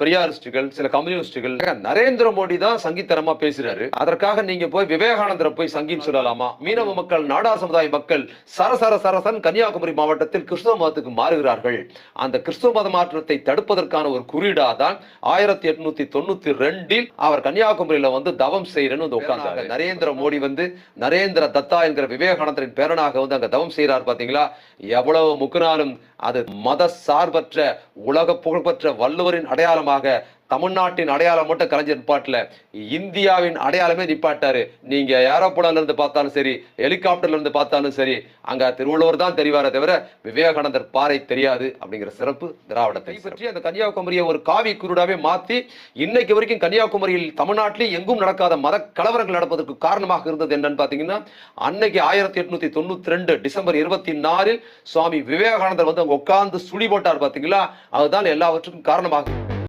பெரியாரிஸ்டுகள், சில கம்யூனிஸ்டுகள், நரேந்திர மோடி தான் சங்கித்தனமா பேசுறாரு. அதற்காக நீங்க போய் விவேகானந்தரை போய் சங்கின்னு சொல்லலாமா? மீனவ மக்கள், நாடார் சமுதாய மக்கள் சரசரன் கன்னியாகுமரி மாவட்டத்தில் கிறிஸ்துவ மதத்துக்கு மாறுகிறார்கள். அந்த கிறிஸ்துவ மத மாற்றத்தை தடுப்பதற்கான ஒரு குறியீடா தான் 1892 அவர் கன்னியாகுமரியில வந்து தவம் செய்யறேன்னு உட்கார்ந்தாங்க. நரேந்திர மோடி வந்து நரேந்திர தத்தா என்கிற விவேகானந்தரின் பேரனாக வந்து அங்க தவம் செய்யறார். பாத்தீங்களா? எவ்வளவு முக்குனாலும் அது மத சார்பற்ற உலக புகழ்பெற்ற வள்ளுவரின் அடையாளமாக தமிழ்நாட்டின் அடையாளம் மட்டும் கலைஞர் நிப்பாட்டல, இந்தியாவின் அடையாளமே நிப்பாட்டாரு. நீங்க ஏரோப்ளேன்ல இருந்து பார்த்தாலும் சரி, ஹெலிகாப்டர்ல இருந்து பார்த்தாலும் சரி, அங்க திருவள்ளுவர் தான் தெரிவாரே தவிர விவேகானந்தர் பாறை தெரியாது. அப்படிங்கிற சிறப்பு திராவிடத்தை பற்றி அந்த கன்னியாகுமரியை ஒரு காவி குருடாவே மாத்தி இன்னைக்கு வரைக்கும் கன்னியாகுமரியில் தமிழ்நாட்டில் எங்கும் நடக்காத மத கலவரங்கள் நடப்பதற்கு காரணமாக இருந்தது என்னன்னு பாத்தீங்கன்னா, அன்னைக்கு 1892 டிசம்பர் 24 சுவாமி விவேகானந்தர் வந்து அங்க உட்கார்ந்து சுழி போட்டார். பாத்தீங்களா? அதுதான் எல்லாவற்றுக்கும் காரணமாக